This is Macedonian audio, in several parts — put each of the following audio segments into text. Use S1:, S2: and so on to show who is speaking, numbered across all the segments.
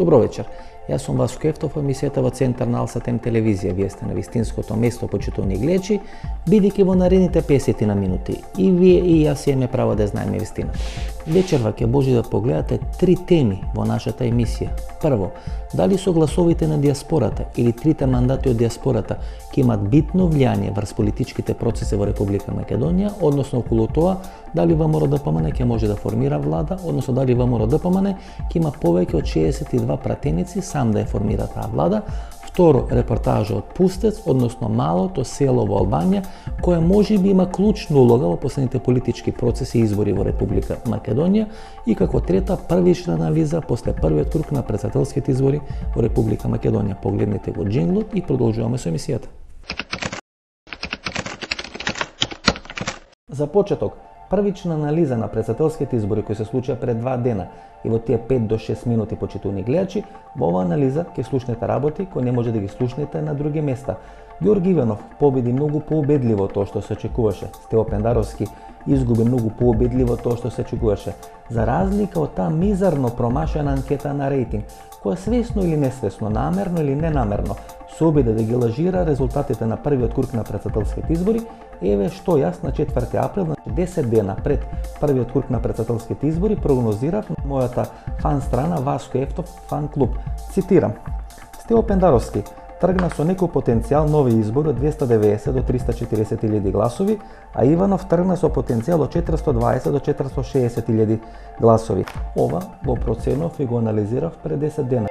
S1: Добро вечер. Јас сум Васко Ефтов, емисијата во Центар на Алсатем телевизија. Вие сте на вистинското место, почитувани гледачи, бидејќи во наредните 50 на минути и вие и јас имаме право да знаеме вистината. Вечерва ќе може да погледате 3 теми во нашата емисија. Прво, дали со гласовите на диаспората или 3 мандати од диаспората ќе имат битно влијание врз политичките процеси во Република Македонија, односно околу тоа дали ВМРО-ДПМН ќе може да формира влада, односно дали ВМРО-ДПМН ќе има повеќе од 62 пратеници сам да ја формира таа влада. Второ, репортажа од Пустец, односно малото село во Албанија, кое можеби има клучна улога во последните политички процеси и избори во Република Македонија. И како трета, првична анализа после првиот круг на претседателските избори во Република Македонија. Погледнете го джинглот и продолжуваме со емисијата. За почеток, првична анализа на претседателските избори кои се случија пред 2 дена и во тие 5 до 6 минути, почитувани гледачи, во оваа анализа ќе слушнете работи кои не може да ги слушнете на други места. Ѓорги Иванов победи многу поубедливо тоа што се очекуваше. Стево Пендаровски изгуби многу поубедливо тоа што се очекуваше. За разлика од таа мизерно промашена анкета на рейтинг, која свесно или несвесно, намерно или ненамерно, се обиде да ги лажира резултатите на првиот круг на претседателските избори, еве што јас на 4 април, 10 дена пред првиот круг на претседателските избори, прогнозирав на мојата фан страна Васко Ефтов фан клуб. Цитирам: Стево Пендаровски тргна со некој потенцијал нови избори од 290 до 340.000 гласови, а Иванов тргна со потенцијал од 420 до 460.000 гласови. Ова го проценов и го анализирав пред 10 дена.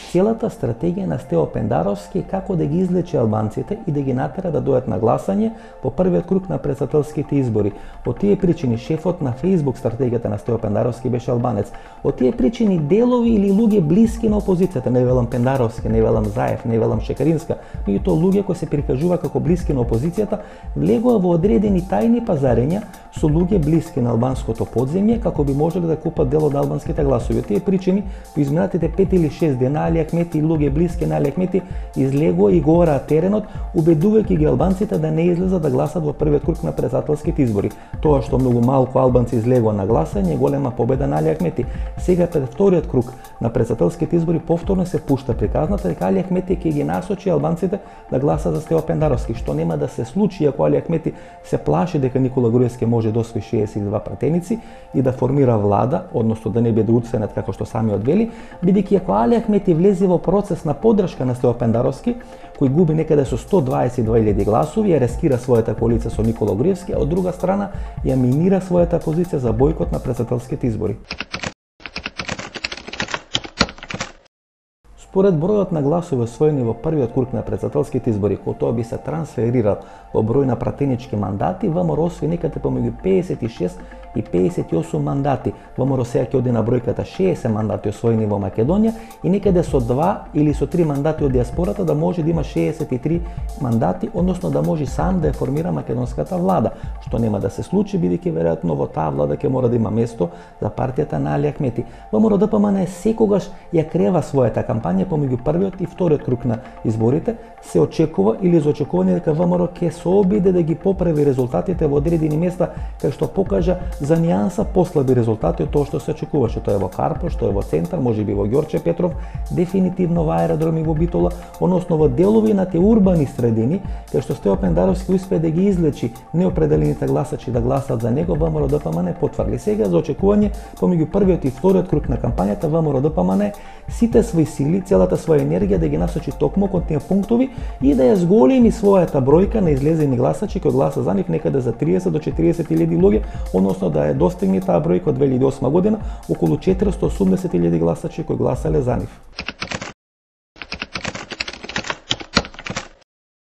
S1: Целата стратегија на Стево Пендаровски е како да ги излечи албанците и да ги натера да дојдат на гласање во првиот круг на претседателските избори. Од тие причини шефот на Facebook стратегијата на Стево Пендаровски беше албанец. Од тие причини делови или луѓе блиски на опозицијата, не велам Пендаровски, не велам Заев, не велам Шекаринска, меѓутоа луѓе кои се прикажува како блиски на опозицијата, влегува во одредени тајни пазарења со луѓе блиски на албанското подземје како би можеле да купат дел од албанските гласови. Од тие причини во изминатите 5 или 6 дена Али Ахмети и луѓе блиски на Али Ахмети излегува и го ораат теренот, убедувајќи ги албанците да не излезат да гласат во првиот круг на претседателските избори. Тоа што многу малку албанци излегува на гласање е голема победа на Али Ахмети. Сега пред вториот круг на претседателските избори повторно се пушта приказната дека Али Ахмети ќе ги насочи албанците да гласат за Стево Пендаровски, што нема да се случи ако Али Ахмети се плаши дека Никола Груевски може да освои 62 пратеници и да формира влада, односно да не биде уценет како што сами одвели, бидејќи ако Али Ахмети влезе во процес на поддршка на Стево Пендаровски, кој губи некаде со 122.000 гласови, ја рескира својата коалиција со Никола Груевски, а од друга страна ја минира својата позиција за бојкот на претседателските избори. Според бројот на гласови освоени во првиот круг на претседателските избори, кој тоа би се трансферирал во број на пратенички мандати, ВМРО освои некаде помеѓу 56 и 58 мандати. ВМРО сега ќе оди на бројката 60 мандати освоени во Македонија и некаде со 2 или со 3 мандати од диаспората да може да има 63 мандати, односно да може сам да ја формира македонската влада, што нема да се случи бидејќи веројатно во таа влада ќе мора да има место за партијата на Али Ахмети. ВМРО-ДПМН секогаш ја крева својата кампања помеѓу првиот и вториот круг на изборите. Се очекува или за очекување дека ВМРО ќе се обиде да ги поправи резултатите во одредени места кај што покажа за нијанса послаби резултати од тоа што се очекуваше. Тоа е во Карпош, тоа е во Центар, можеби во Ѓорче Петров, дефинитивно во аеродроми во Битола, односно во делови на те урбани средини, кај што Стево Пендаровски успее да ги излечи неопределените гласачи да гласат за него, ВМРО-ДПМН потврди. Сега за очекување помеѓу првиот и вториот круг на кампањата ВМРО-ДПМН сите своји сили, целата своја енергија да ги насочи токму кон тие пунктови и да ја зголеми својата бројка на излезени гласачи кои гласа за нив некаде за 30 до 40.000 луѓе, односно да ја достигне таа бројка од 2008 година околу 480.000 гласачи кои гласале за нив.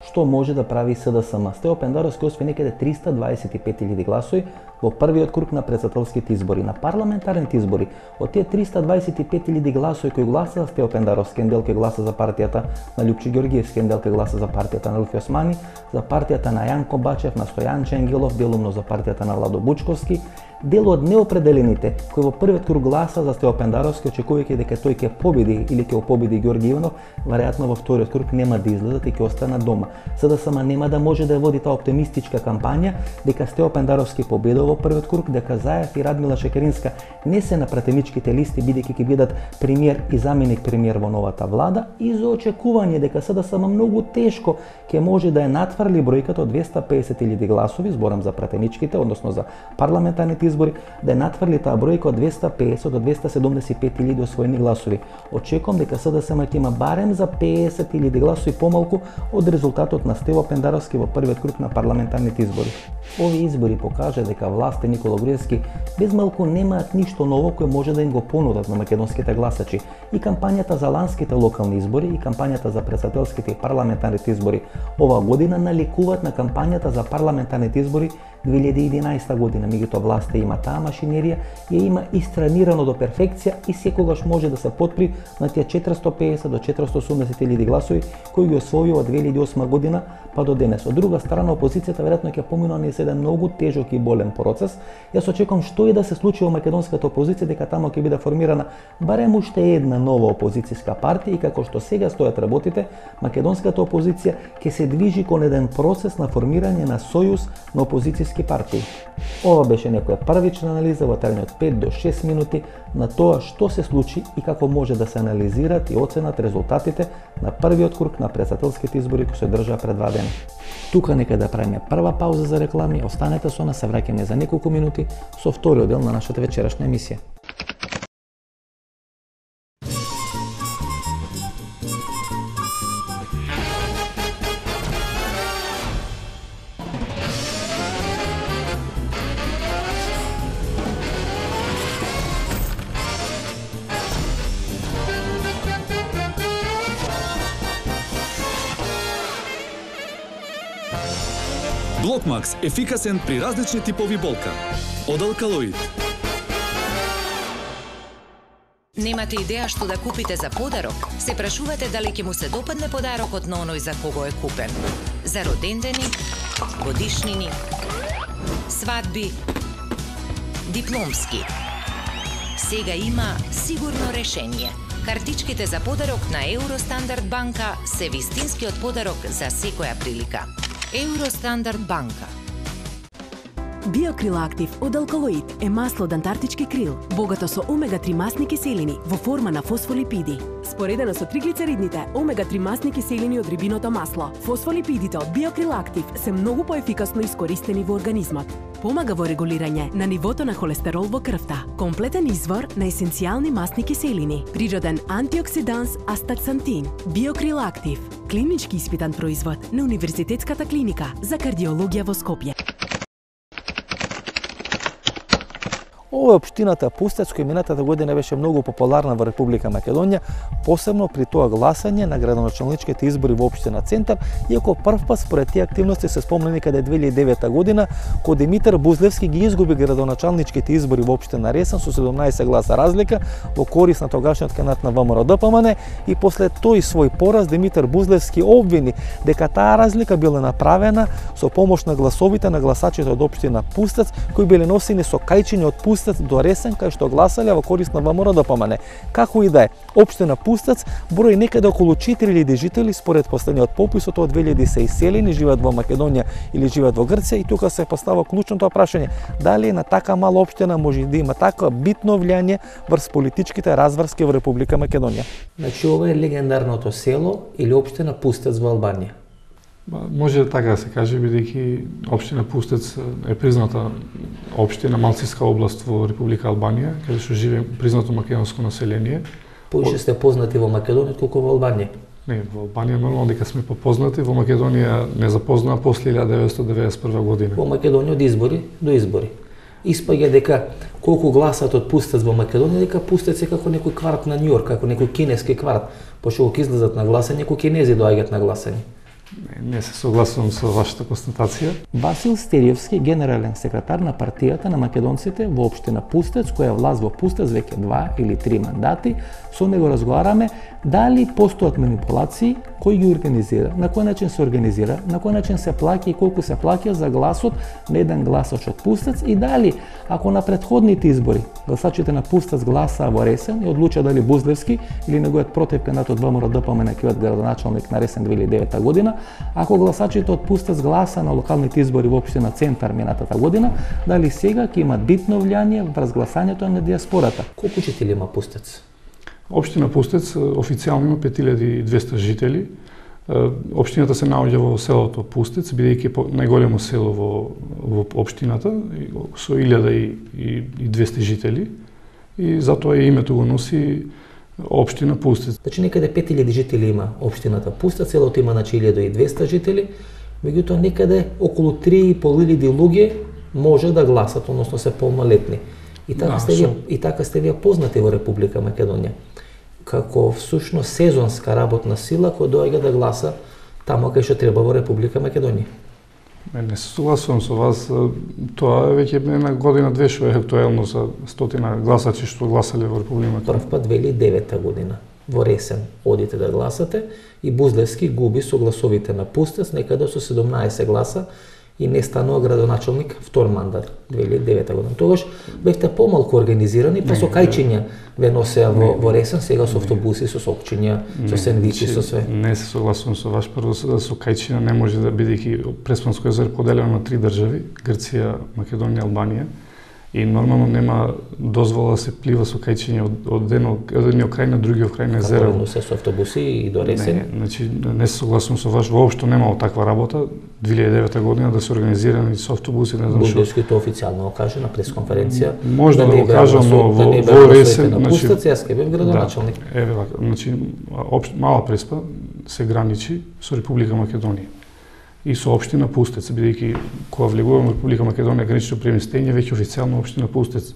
S1: Што може да прави СДСМ? Стево Пендаровски освои некаде 325.000 гласови во првиот круг на претседателските избори. На парламентарните избори, од тие 325.000 гласови кои гласа за Стево Пендаровски, дел кој гласа за партијата на Љупчи Ѓоргиевски, дел кој гласа за партијата на Руфи Османи, за партијата на Јанко Бачев, на Стојан Ченгелов, делумно за партијата на Владо Бучковски, дел од неопределените кои во првиот круг гласа за Стеопендаровски, очекувајќи дека тој ќе победи или ќе победи Ѓорги Иванов, веројатно во вториот круг нема да излезат и ќе останат дома. СДСМ нема да може да води таа оптимистичка кампања дека Стеопендаровски победува во првиот круг, дека Заев и Радмила Шекеринска не се на пратеничките листи бидејќи ќе бидат премиер и заменик премиер во новата влада, и за очекување дека СДСМ многу тешко ќе може да ја натврли бројката од 250.000 гласови, зборам за пратеничките, односно за парламентарните избори, да ја натврли таа бројка од 250 до 275.000 освоени гласови. Очекувам дека СДСМ ќе има барем за 50.000 гласови помалку од резултатот на Стево Пендаровски во првиот круг на парламентарните избори. Овие избори покажа дека власт и Никола Груевски без малку немаат ништо ново кое може да им го понудат на македонските гласачи. И кампањата за ланските локални избори и кампањата за претседателските и парламентарните избори оваа година наликуваат на кампањата за парламентарните избори 2011 година. Меѓутоа власта има таа машинерија, ја има истренирано до перфекција и секогаш може да се потпри на тие 450 до 480.000 гласови кои ги освојува 2008 година па до денес. Од друга страна, опозицијата веројатно ќе помина низ еден многу тежок и болен процес. Јас очекувам што и да се случи во македонската опозиција, дека таму ќе биде формирана барем уште една нова опозицијска партија и како што сега стојат работите, македонската опозиција ќе се движи кон еден процес на формирање на сојуз на опозицијски партии. Ова беше некоја првична анализа во трајање од 5 до 6 минути на тоа што се случи и како може да се анализират и оценат резултатите на првиот круг на претседателските избори кои се држаа пред 2 дена. Тука нека да правиме прва пауза за реклами, останете со нас, се враќаме за неколку минути со вториот дел на нашата вечерашна емисија.
S2: Блокмакс – ефикасен при различни типови болка. Од Алкалоид.
S3: Немате идеја што да купите за подарок? Се прашувате дали ќе му се допадне подарокот на оној за кого е купен? За родендени, годишнини, свадби, дипломски. Сега има сигурно решение. Картичките за подарок на Евростандард банка се вистинскиот подарок за секоја прилика. Евростандард банка.
S4: Биокрил Актив од Алкалоид е масло од антарктички крил, богато со омега-3 масни киселини во форма на фосфолипиди. Споредено со триглицеридните, омега-3 масни киселини од рибиното масло, фосфолипидите од Биокрил Актив се многу поефикасно искористени во организмот. Помага во регулирање на нивото на холестерол во крвта. Комплетен извор на есенцијални масни киселини. Природен антиоксиданс астаксантин. Биокрил Актив. Клинички испитан производ на Универзитетската клиника за кардиологија во Скопје.
S1: Ова е општината Пустец, која минатата година беше многу популарна во Република Македонија, посебно при тоа гласање на градоначалничките избори во општина Центар, иако првпат според тие активности се спомна некаде 2009 година, кога Димитар Бузлевски ги изгуби градоначалничките избори во општина Ресен со 17 гласа разлика во корист на тогашниот кандидат на ВМРО-ДПМН, и после тој свој пораз Димитар Бузлевски обвини дека таа разлика била направена со помош на гласовите на гласачите од општина Пустец, кои биле носени со кајчиња од Пустец до Ресен, кај што гласале во корист на ВМРО-ДПМН. Како и да е, општина Пустец брои некаде околу 4000 жители, според последниот попис, од тоа 2000 се иселени, живеат во Македонија или живеат во Грција, и тука се постава клучното прашање: дали на така мала општина може да има така битно влијание врз политичките разврски во Република Македонија?
S5: Значи, ова е легендарното село или општина Пустец во Албанија.
S6: Може така да се каже, бидејќи општина Пустец е призната општина, малцинска област во Република Албанија, каде што живее признато македонско население.
S5: Поише сте познати во Македонија колку во Албанија?
S6: Не, во Албанија нормално дека сме попознати, во Македонија не запознаа после 1991 година.
S5: Во Македонија од избори до избори. Испаѓа дека колку гласат од Пустец во Македонија, дека Пустец е како некој кварт на Њујорк, како некој кинески кварт, пошто кога излезат на гласање, некои кинези доаѓаат на гласање.
S6: Не се согласувам со вашата констатација.
S1: Васил Стериевски, генерален секретар на партијата на македонците во општина Пустец, која е власт во Пустец веќе 2 или 3 мандати, со него разговараме дали постојат манипулации, кој ги организира, на кој начин се организира, на кој начин се плаќа и колку се плаќа за гласот на еден гласач од Пустец и дали, ако на претходните избори гласачите на Пустец гласаа во Ресен и одлуча дали Бузлевски или неговиот против кандидат од ВМРО ДПМН на градоначалник на Ресен 2009 година, ако гласачите од Пустец гласа на локалните избори во општина Центар минатата година, дали сега ќе имат битно влијание врз гласањето на диаспората?
S5: Колку жители има Пустец?
S6: Општина Пустец официјално има 5200 жители. Општината се наоѓа во селото Пустец, бидејќи најголемо село во општината, со 1200 жители, и затоа и името го носи општина Пустец.
S5: Значи некаде 5000 жители има општината Пустец, селото има 1200 жители, меѓутоа некаде околу 3500 луѓе може да гласат, односно се полнолетни. И така сте вие познати во Република Македонија, како всушност сезонска работна сила која доаѓа да гласа таму кај што треба во Република Македонија.
S6: Не се согласувам со вас, тоа е веќе една година-две што е актуелно за 100 гласачи што гласале во Република Македонија.
S5: Прв пат 2009 година во Ресен одите да гласате и Бузлевски губи со гласовите на Пустец некаде со 17 гласа и не станува градоначалник втор мандат 2009 година. Тогаш бевте помалку организирани, па со кајчиња ве носеа во Ресен, сега со автобуси, со сокчиња, со сендвичи, со све.
S6: Не се согласувам со ваш, прво со кајчиња не може да бидејќи Преспанско езеро поделено на 3 држави, Грција, Македонија, Албанија, и нормално нема дозвола да се плива со кајчиња од едниот крај на другиот крај на езеро.
S5: Како се со автобуси и до Ресен?
S6: Не, значи не се согласувам со ваш, воопшто немало таква работа 2009 година да се организирани со автобуси, не знам што.
S5: Бузлевски тоа официјално го каже на пресконференција.
S6: Може да го кажам, но во Ресен, значи
S5: Пустец јас бев градоначалник.
S6: Еве вака, значи Мала Преспа се граничи со Република Македонија и со општина Пустец, бидејќи кога влегуваме во Република Македонија гранично преместење веќе официјално општина Пустец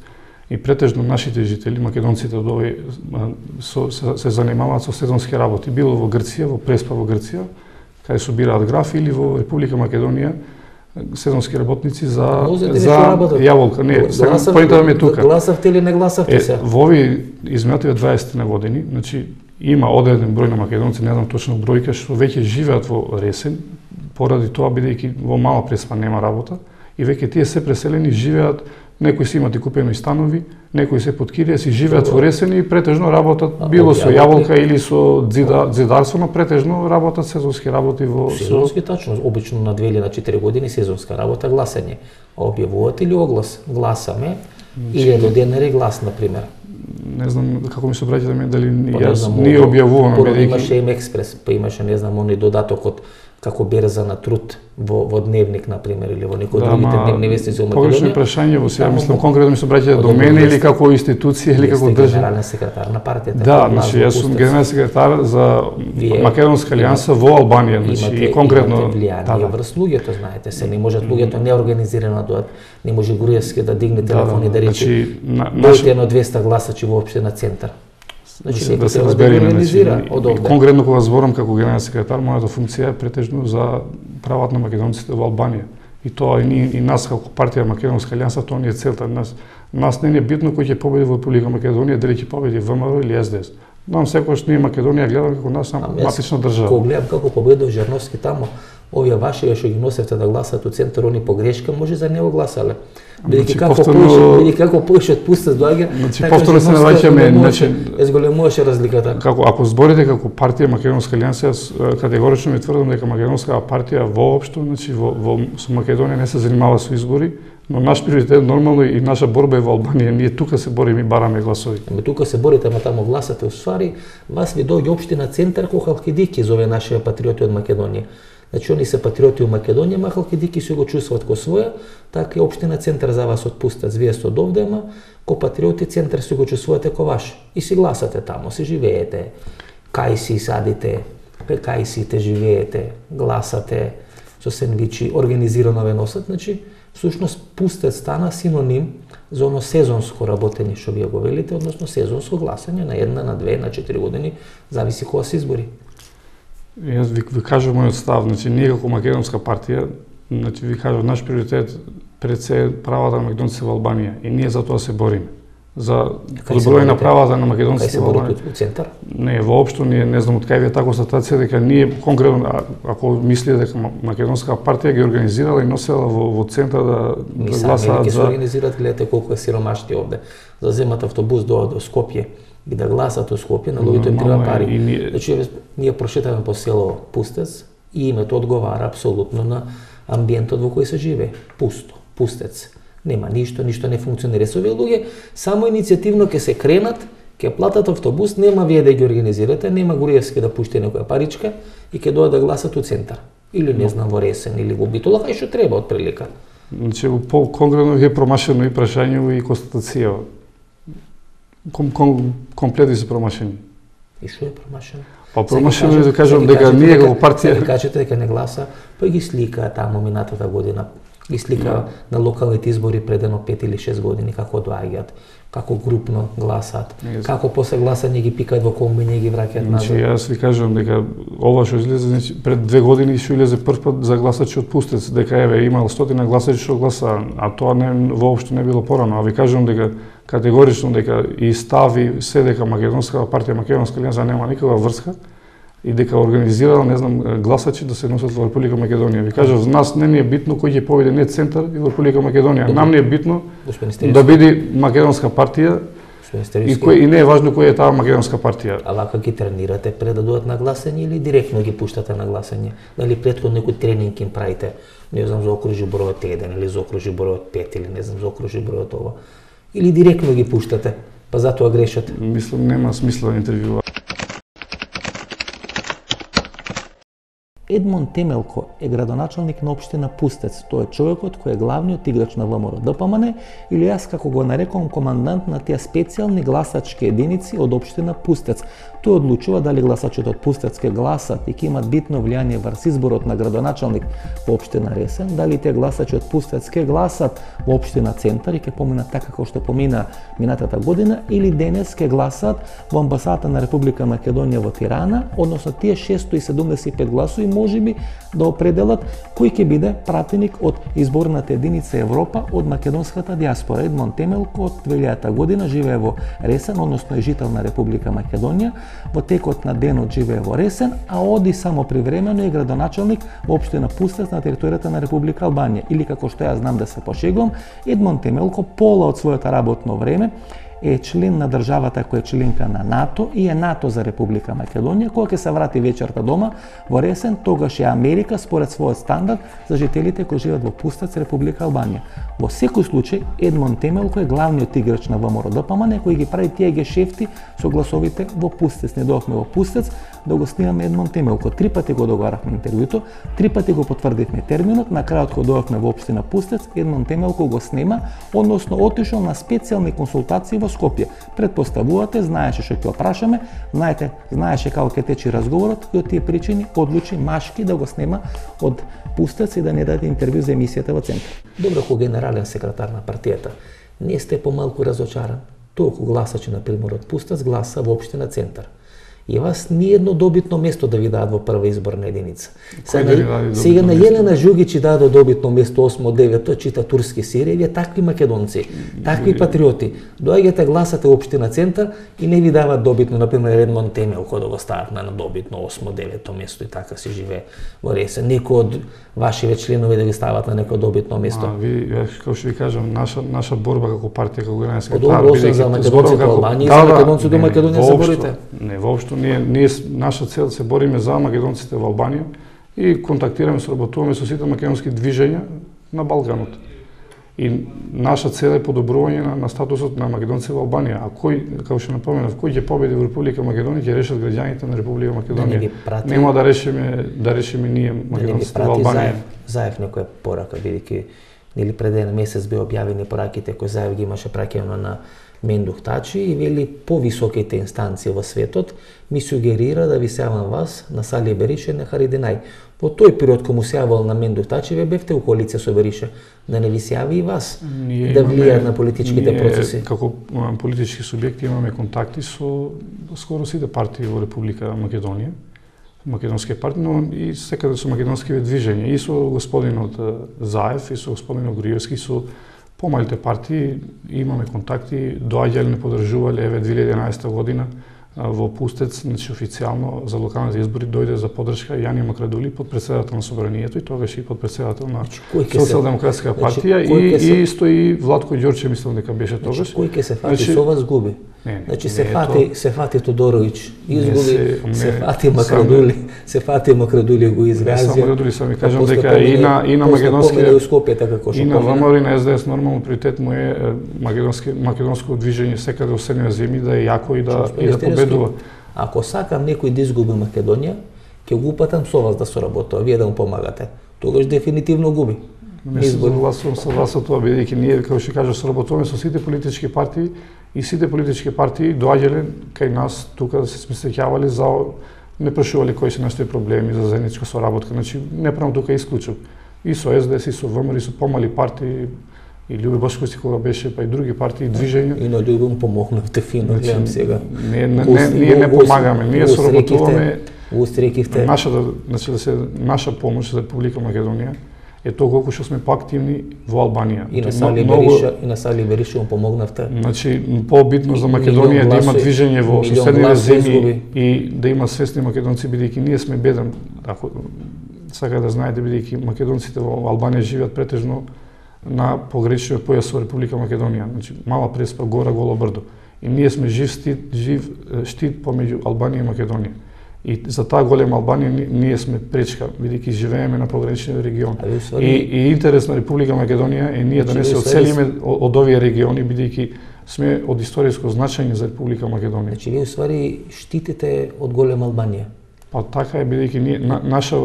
S6: и претежно нашите жители, македонците од овој се занимаваат со сезонски работи, било во Грција, во Преспа во Грција, каде собираат графи, или во Република Македонија сезонски работници за јаволка. Не, поинтата ми е тука.
S5: Гласавте или не гласавте се?
S6: Во овие изминативе 20 на години, значи има одреден број на македонци, не знам точно бројка, што веќе живеат во Ресен, поради тоа бидејќи во Мала Преспа нема работа и веќе тие се преселени живеат, некои си имат и купени станови, некои се под кирија, си живеат во Ресен и претежно работат било со јаволка или со зидарство, но претежно работат сезонски работи во
S5: сезонски тачно, обично на 2 или на 4 години сезонска работа гласање. Објавувате ли оглас? Гласаме или до денере глас на пример?
S6: Не знам како ми се обраќате мене дали јас ние објавуваме
S5: бидејќи имаше им експрес, па имаше не знам оној додатокот како берза на труд во Дневник на пример или во некои другите дневни вестници во Македонија.
S6: Погрешно прашање во сега, мислам конкретно ми се обраќате до мене или како институција или како држава.
S5: Генерален секретар на партијата.
S6: Да, значи јас сум генерален секретар за Македонска алијанса во Албанија, значи и конкретно
S5: влијание врз луѓето, знаете, се не можат луѓето неорганизирано да не може Груевски да дигне телефон и да рече дојде едно 200 гласачи во општина Центар. Значи,
S6: да се разбереме, конкретно кога зборам како генерален секретар, мојата функција е претежно за правата на македонците во Албанија. И тоа и нас како партија Македонска алијанса, тоа ни е целта. Нас не е битно кој ќе победи во Република Македонија, дали ќе победи ВМРО или СДС. Нам секогаш ние Македонија гледаме како наша матична држава.
S5: Кога гледам како победил Жерновски таму, овие ваши што ги носевте да гласат у Центар, они погрешка, може за него гласале. Бидејќи како повеќе од Пустец доаѓа,
S6: значи повторно се навраќаме, значи
S5: зголемуваше разликата.
S6: Ако зборите како партија Македонска алијанса, јас категорично ми тврдам дека Македонска партија воопшто, значи со Македонија не се занимава со избори, но наш приоритет нормално и наша борба е во Албанија. Ние тука се бориме и бараме гласови.
S5: Тука се борите, ама таму гласате. Усвари, вас ви доаѓа општина Центар кој Халкидики зове нашите патриоти од Македонија. Значи, они се патриоти во Македонија, ма Халкидики се го чувствуваат ко своја, така и општина Центар за вас од Пустец, вие сте од овде, ама ко патриоти Центар се го чувствувате ко ваш. И си гласате таму, си живеете, кај си садите, кај сите живеете, гласате, со сендвичи, организирано ве носат. Значи, всушност Пустец стана синоним за оно сезонско работење што вие го велите, односно сезонско гласање на 1, на 2, на 4 години, зависи кога се избори.
S6: Јас ви кажам мојот став, значи ние како македонска партија, значи ви кажам наш приоритет пред се правата на македонците во Албанија и ние за тоа се бориме. За подобрување на правата на македонците во Албанија.
S5: Кај се борите у центар?
S6: Не, воопшто не знам од кај ви е таква констатација дека ние конкретно ако мисли дека македонска партија ги организирала и носела во центар да гласаат
S5: за...
S6: за...
S5: организираат, гледате колку е сиромашти овде. Да земат автобус до Скопје и да гласат у Скопје, на луѓето им треба пари. Значи, ние прошетаме по село Пустец и името одговара апсолутно на амбиентот во кој се живее. Пусто, Пустец. Нема ништо не функционира. Со овие луѓе само иницијативно ќе се кренат, ќе платат автобус, нема вие да ги организирате, нема Груевски да пушти некоја паричка и ќе дојдат да гласат у центар. Или не знам во Ресен, или во Битола, кај што треба од прилика.
S6: Значи, конкретно ви е промашено и прашање и констатација. Комплети се промашени.
S5: И што е промашено?
S6: Па промашено е да кажам дека ние како партија...
S5: Сега кажете дека не гласа, па ги слика таму минатата година. Ги слика на локалните избори пред едно 5 или 6 години како доаѓаат, како групно гласаат, како после гласање ги пикаат во комби и ги враќаат назад.
S6: Значи јас ви кажам дека ова што излезе, значи пред 2 години што излезе првпат за гласачи од Пустец, дека еве имал 100 гласачи што гласа, а тоа воопшто не било порано. А ви кажам дека категорично дека и стави се дека македонска партија, македонска алијанса нема никаква врска и дека организирала, не знам, гласачи да се носат во Република Македонија. Ви кажав, за нас не ни е битно кој ќе победи не центар и во Република Македонија. Нам ни е битно да биде македонска партија и не е важно која е таа македонска партија.
S5: А вака ги тренирате пред да дојдат на гласање или директно ги пуштате на гласање? Дали претходно некој тренинг им правите? Не знам, за окружи бројот 1 или за окружи бројот 5 или не знам, за окружи бројот ова. Или директно ги пуштате, па затоа грешат?
S6: Мислам, нема смисла интервјуа.
S1: Едмон Темелко е градоначалник на општина Пустец. Тој е човекот кој е главниот играч на ВМРО ДПМН или јас како го нарекувам командант на тие специјални гласачки единици од општина Пустец. Тој одлучува дали гласачите од Пустец ќе гласат и ќе имат битно влијание врз изборот на градоначалник во општина Ресен, дали тие гласачи од Пустец ќе гласат во општина Центар и ќе поминат така како што помина минатата година или денес ќе гласат во амбасадата на Република Македонија во Тирана, односно тие 675 гласови можеби да определат кој ќе биде пратеник од изборната единица Европа од македонската диаспора. Едмон Темелко од 2000 година живее во Ресен, односно е жител на Република Македонија. Во текот на денот живее во Ресен, а оди само привремено е градоначалник во општина Пустец на територијата на Република Албанија. Или како што јас знам да се пошегувам, Едмон Темелко пола од своето работно време е член на државата која е членка на НАТО и е НАТО за Република Македонија. Кога ќе се врати вечерта дома во Ресен, тогаш е Америка според својот стандард за жителите кои живеат во Пустец, Република Албанија. Во секој случај Едмон Темелко е главниот играч на ВМРО ДПМН кој ги прави тие гешефти со гласовите во Пустец. Не дојавме во Пустец да го снимаме Едмон Темелко. 3 пати го договаравме интервјуто, 3 пати го потврдивме терминот, на крајот кога дојавме во општина Пустец, Едмон Темелко го снема, односно отишол на специјални консултации во Скопје. Предпоставувате, знаеше што ќе опрашаме, знаеше како ќе тече разговорот и од тие причини одлучи машки да го снема од Пустец и да не даде интервју за емисијата во Центар.
S5: Добро, ко генерален секретар на партијата, не сте помалку разочаран? Толку гласачи, например, од Пустец гласа во општина Центар. И вас ни едно добитно место да ви дадат во прва изборна единица. Сега на Јелена Жугич даде добитно место 8-9, чита турски серии, вие такви македонци, такви патриоти, доаѓате гласате во општина Центар и не ви дават добитно, например, Едмон Темелко да го стават на добитно 8-9 место и така се живее во Ресен. Некој од вашиве членови да ги стават на некој добитно место.
S6: Како што ви кажам, наша борба како партија, како генерален
S5: секретар, бидејќи за македонците во Албанија и за македонците во Македонија се борите.
S6: Не, воопшто ние наша цел се бориме за македонците во Албанија и контактираме, соработуваме со сите македонски движења на Балканот. И наша цел е подобрување на статусот на македонците во Албанија. А кој, како што напоменав, кој ќе победи во Република Македонија, ќе решат граѓаните на Република Македонија. Нема да решиме ние македонците во Албанија.
S5: Заев некоја порака, бидејќи нели пред еден месец беа објавени пораките кои Заев ги имаше праќено на Мендух Тачи и вели повисоките инстанции во светот ми сугерира да ви се јавам вас на Сали Берише на Харидинај. Во тој период кога му се јавал на Мендух Тачи, ве бевте у коалиција со Берише. Да не ви се јави и вас да влијаат на политичките процеси?
S6: Како политички субјекти имаме контакти со скоро сите партии во Република Македонија. македонски партии, но и секаде со македонски движења, и со господинот Заев, и со господинот Груевски, со помалите партии имаме контакти, доаѓале, не поддржувале, еве 2011 година во Пустец, значи официјално за локалните избори дојде за поддршка Јани Макрадули, подпредседател на Собранието и тогаш и подпредседател на Социјалдемократска партија и стои Владко Ѓорче, мислам дека беше тогаш.
S5: Кој ќе се фати со вас губи? Значи се фати Тодоровиќ, изгуби, се фати Макрадули, се фати Макрадули го изгазија.
S6: Само Макрадули сам ви кажам дека и на македонски и на ВМРО и на СДС нормално приоритет му е македонско движење секаде во седмите земји да е јако и да победува.
S5: Ако сакам некој да изгуби Македонија, ќе го упатам со вас да соработува, вие да му помагате. Тогаш дефинитивно губи.
S6: Не се согласувам со вас со тоа, бидејќи ние, како што кажа, соработуваме со сите политички партии и сите политички партии доаѓале кај нас тука да се смислеќавале за не прашувале кои се нашите проблеми за заедничка соработка. Значи не правам тука исклучок. И со СДС, и со ВМРО, и со помали партии, и Љубе Бошковски кога беше, па и други партии, движења.
S5: И на Љубе му помогнавте фино, гледам сега.
S6: Ние не помагаме, ние соработуваме.
S5: Устрекивте.
S6: Наша помош за Република Македонија е тоа колку што сме поактивни во Албанија.
S5: И на Сали Бериша му помогнавте.
S6: Значи, побитно за Македонија да има движење во соседните земји и да има свесни македонци, бидејќи ние сме беден, ако сака да знаете, бидејќи македонците во Албанија живеат претежно на пограничниот појас во Република Македонија, значи Мала Преспа, Гора, Голо Брдо. И ние сме жив штит помеѓу Албанија и Македонија. И за таа голема Албанија ние сме пречка, бидејќи живееме на пограничниот регион. И интерес на Република Македонија е ние да не се оцелиме од овие региони, бидејќи сме од историско значење за Република Македонија.
S5: Значи вие уствари штитите од голема Албанија.
S6: Па така е, бидејќи наша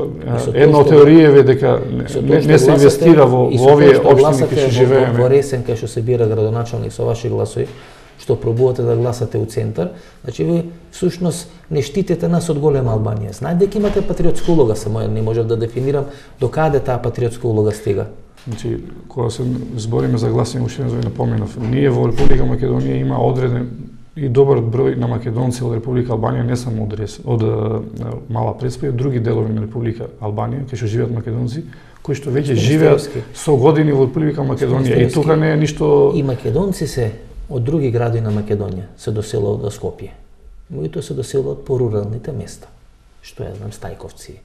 S6: една од теоријеве дека не се инвестира во овие општини кои што живееме.
S5: Во Ресен кај што се бира градоначалник со ваши гласови, што пробувате да гласате у центар, значи ви всушност не штитите нас од голема Албанија. Знаете дека имате патриотска улога, само не можев да дефинирам до каде таа патриотска улога стига.
S6: Значи, кога се збориме за гласање, уште не напоменав, ние во Република Македонија има одреден и добар број на македонци од Република Албанија, не само од Мала Преспа и од други делови на Република Албанија, кај што живеат македонци, кои што веќе живеат со години во Република Македонија. И тука не е ништо.
S5: И македонци се од други градови на Македонија се доселуваат во Скопје. Моите се доселуваат по руралните места. Што ја знам, Стајковци,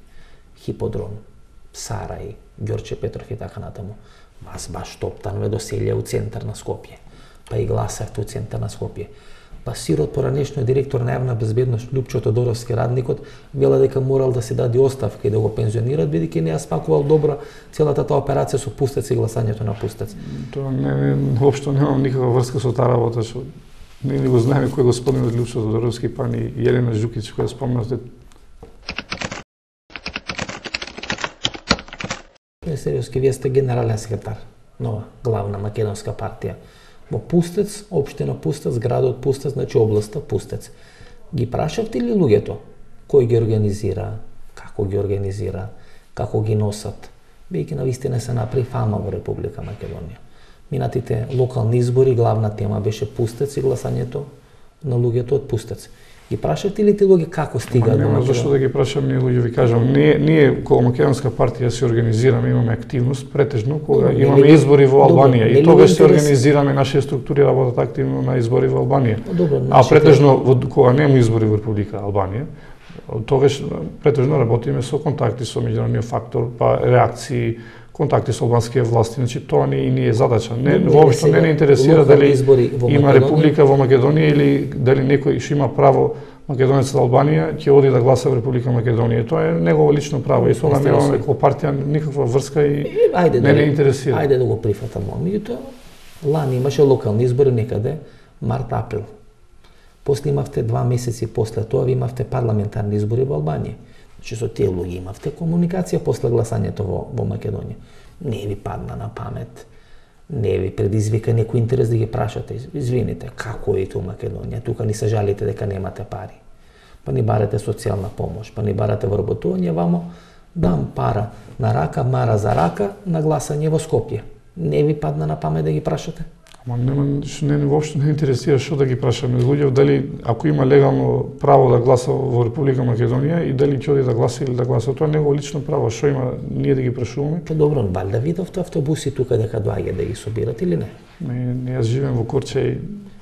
S5: Хиподрон, Сарај, Ѓорче Петров и така натаму. Вас баш топтанове доселија у центар на Скопје. Па и гласавте у центар на Скопје. Па сирот поранешниот директор на јавна безбедност Љупчо Тодоровски, радникот, вела дека морал да се даде оставка и да го пензионират, бидејќи не ја спакувал добро целата таа операција со Пустец и гласањето на Пустец.
S6: Тоа воопшто немам никаква врска со таа работа, што не го знаеме кој господинот Љупчо Тодоровски, па ни Јелена Жукич која спомнавте.
S5: Сериоски, вие сте генерален секретар, нова главна македонска партија. Во Пустец, општина Пустец, градот Пустец, значи областа Пустец. Ги прашавте ли луѓето кој ги организира, како ги носат, бидејќи навистина се направи фама во Република Македонија. Минатите локални избори, главна тема беше Пустец и гласањето на луѓето од Пустец. Ги прашавте ли ти луѓе како стигаат до Македонија?
S6: Нема зашто да ги прашам ние луѓе, ви кажам. Ние кога Македонска партија се организираме, имаме активност претежно кога имаме избори во Албанија и тогаш се организираме, нашите структури работат активно на избори во Албанија. А претежно кога нема избори во Република Албанија, тогаш претежно работиме со контакти со меѓународниот фактор, па реакции, контакти со албанските власти, значи тоа не е задача. Воопшто не интересира дали има република во Македонија или дали некој што има право македонец од Албанија ќе оди да гласа во Република Македонија. Тоа е негово лично право и тоа немаме како партија никаква врска и не интересира.
S5: Ајде да го прифатаме. Меѓутоа, лани имаше локални избори некаде март-април. После имавте 2 месеци после тоа, ви имавте парламентарни избори во Албанија. Че со тие луѓе имавте комуникација после гласањето во Македонија. Не ви падна на памет, не ви предизвика некој интерес да ги прашате, извините, како е у Македонија, тука ни се жалите дека немате пари. Па ни барате социјална помош, па ни барате вработување, вамо дам пара на рака, мара за рака, на гласање во Скопје. Не ви падна на памет да ги прашате?
S6: Ама воопшто не интересира што да ги прашаме луѓе дали ако има легално право да гласа во Република Македонија и дали ќе оди да гласа или да гласа, тоа негово лично право, што има ние да ги прашуваме.
S5: Па добро, валјда видовте автобуси тука дека доаѓа да ги собират или не?
S6: Не, јас живеем во Корча и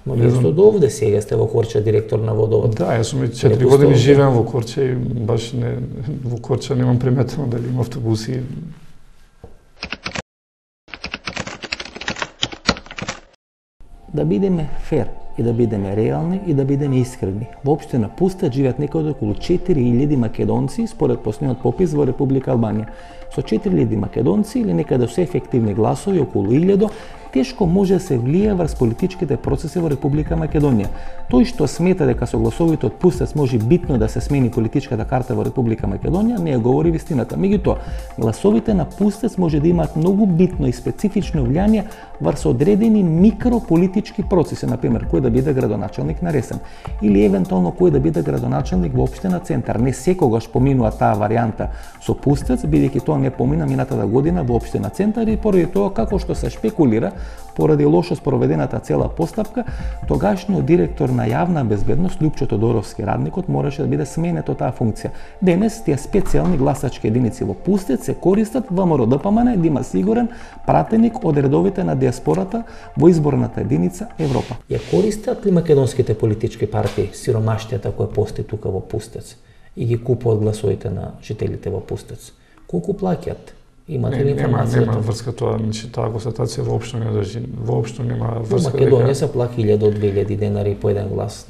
S5: Ма вие сте од овде сега сте во Корча директор на водовод.
S6: Да, јас сум 4 години живеам во Корча и баш не во Корча немам приметено дали има автобуси.
S1: Да бидеме фер и да бидеме реални и да бидеме искрени. Во општина Пустец живеат некаде околу 4000 македонци според последниот попис во Република Албанија. Со 4000 македонци или некаде со ефективни гласови околу 1000 тешко може да се влие врз политичките процеси во Република Македонија. Тој што смета дека со гласовите од Пустец може битно да се смени политичката карта во Република Македонија, не ја говори вистината. Меѓутоа, гласовите на Пустец може да имаат многу битно и специфично влијание врз одредени микрополитички процеси, например, кој да биде градоначалник на Ресен или евентуално кој да биде градоначалник во општина Центар. Не секогаш поминува таа варијанта со Пустец, бидејќи тоа не помина минатата година во општина Центар и поради тоа како што се шпекулира поради лошо спроведената цела постапка, тогашниот директор на јавна безбедност Лјупчо Тодоровски, радникот, мораше да биде сменет од таа функција. Денес тие специјални гласачки единици во Пустец се користат ВМРО ДПМН да има сигурен пратеник од редовите на диаспората во изборната единица Европа.
S5: Ја користат ли македонските политички партии сиромаштијата која постои тука во Пустец и ги купуваат гласовите на жителите во Пустец? Колку плаќаат? Имате ли информација?
S6: Нема врска тоа, значи таа констатација воопшто не држи. Воопшто нема врска.
S5: Во Македонија се плаќа 1000 до 2000 денари по еден глас.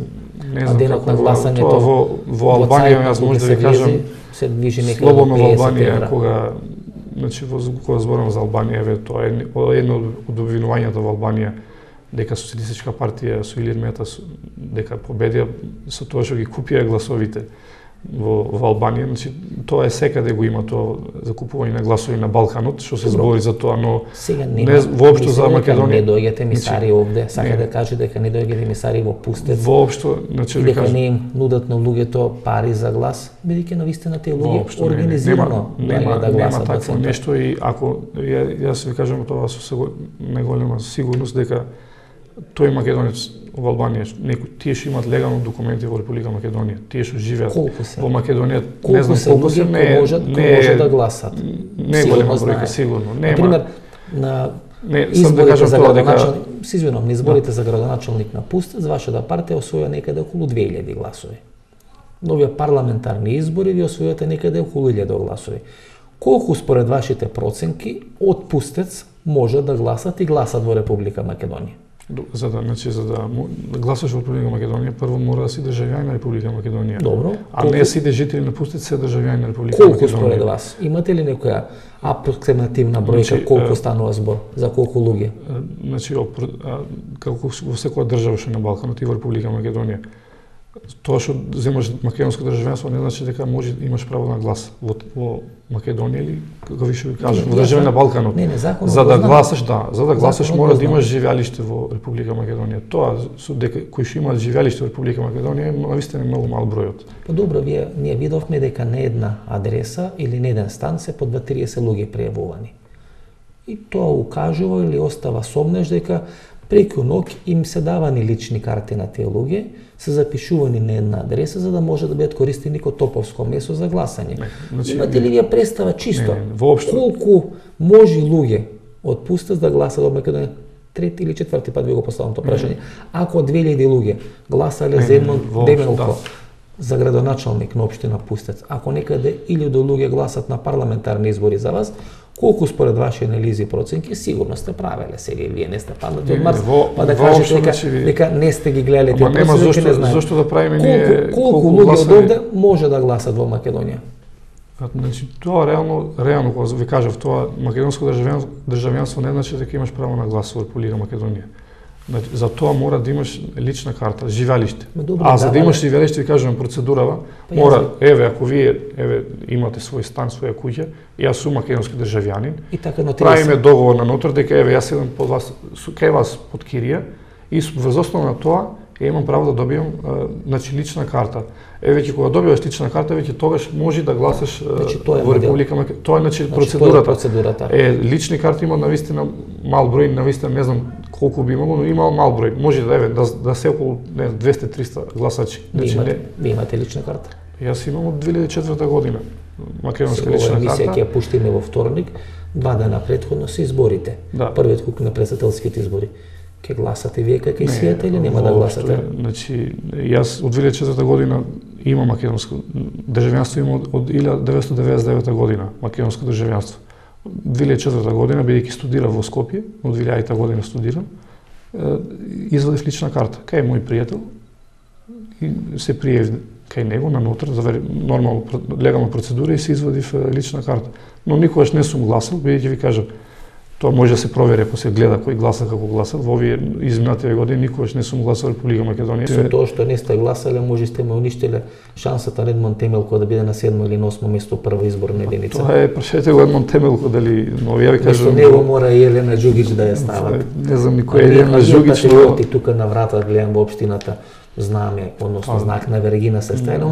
S6: Не знам како на гласањето. Во Албанија јас може да ви кажам
S5: се движи некаде
S6: слободно во Албанија кога значи кога зборам за Албанија, еве тоа е едно од обвинувањата во Албанија дека социјалистичка партија со Илир Мета дека победија со тоа што ги купија гласовите во Албанија, значи тоа е секаде го има тоа закупување на гласови на Балканот, што се збори за тоа, но
S5: сега
S6: не воопшто за Македонија.
S5: Не доаѓате мисари овде, сака да кажете дека не доаѓате мисари во Пустец.
S6: Воопшто, значи
S5: дека не им нудат на луѓето пари за глас, бидејќи навистина тие луѓе организирано
S6: нема
S5: да гласат
S6: такво нешто и ако јас ви кажам тоа со најголема сигурност дека тој македонец во Албанија, тие што имаат легално документи во Република Македонија, тие што живеат во Македонија, не знам колку се
S5: може да гласат.
S6: Не е голема бројка сигурно.
S5: Например, на изборите за градоначалник, се извинувам, на изборите за градоначалник на Пустец, вашата партија освоја некаде околу 2000 гласови. На овие парламентарни избори ви освојувате некаде околу 1000 гласови. Колку според вашите проценки од Пустец може да гласат и гласат во Република Македонија?
S6: За да гласаш во Република Македонија, прво мора да си државјанин на Република Македонија.
S5: Добро.
S6: А не сите жители на Пустец се државјани на Република Македонија.
S5: Колку според вас? Имате ли некоја апроксимативна бројка колку станува збор? За колку луѓе?
S6: Значи, како во секоја држава што на Балканот и во Република Македонија, тоа што земаш македонско државјанство не значи дека може имаш право на глас во Македонија или како ви што ви кажам, во држави на Балканот. За да гласаш мора да имаш живеалиште во Република Македонија. Тоа дека кои што имаат живеалиште во Република Македонија е навистина многу мал бројот.
S5: Па добро, ние видовме дека не една адреса или не еден стан се по 20-30 луѓе пријавувани. И тоа укажува или остава сомнеш дека преку ноќ им се давани лични карти на тие луѓе, се запишувани на една адреса за да може да бидат користени како топовско место за гласање. Имате ли вие представа чисто колку може луѓе од Пустец да гласат во Македонија? Трети или четврти пат ви го поставам тоа прашање. Ако 2000 луѓе гласале за едно деменко за градоначалник на општина Пустец, ако некаде 1000 луѓе гласат на парламентарни избори за вас, колку според ваши анализи и проценки сигурно сте правеле сега и вие не сте паднати од Марс, па да кажете дека не сте ги гледале тие проценки, не знаете.
S6: Зошто да правиме ние
S5: колку луѓе од овде може да гласат во Македонија?
S6: Значи тоа реално кога ви кажав, тоа македонско државјанство не значи дека имаш право на глас во Република Македонија. За тоа мора да имаш лична карта, живеалиште. А за да имаш живеалиште, ви кажувам процедурава, мора, ако вие имате свој стан, своја куќа, јас сум македонски државјанин, правиме договор на нотар дека јас едам под вас, кај вас под кирија и врз основа на тоа имам право да добијам значи лична карта. Веќе кога добиваш лична карта, веќе тогаш може да гласаш во Република Македонија. Тоа е значи процедурата. Лични карти има навистина мал број, навистина не знам колку би имало, но имал мал број. Може да се околу 200-300 гласачи.
S5: Ви имате лична карта?
S6: Јас имам од 2004 година македонска лична карта.
S5: Емисија ќе ја пуштиме во вторник, 2 дена претходно се изборите.
S6: Да.
S5: Првиот круг на претседателските избори. Ке гласате вие кај сијате или нема да гласате?
S6: Значи, јас од 2004 година имам македонско државјанство, имам од 1999 година македонско државјанство. 2004 година, бидејќи студирав во Скопје, од 2000 година студирам, извадив лична карта. Кај мој пријател и се пријавив кај него на нотар, за нормално легална процедура и се извадив лична карта. Но никогаш не сум гласал, бидејќи ви кажам, тоа може да се провери ако се гледа кој гласа како гласал. Во овие изминативе години никогаш не сум гласал Република Македонија.
S5: Со тоа што не сте гласале, може сте ме уништиле шансата на Едмон Темелко да биде на 7 или на 8 место прва изборна единица.
S6: Тоа е, прашете го Едмон Темелко дали, но ја ви кажам.
S5: Место него мора и Елена Џугич да ја стават.
S6: Не знам никој Елена Џугич, но
S5: тука на врата гледам во општината знаме, односно знак на Вергина се ставена.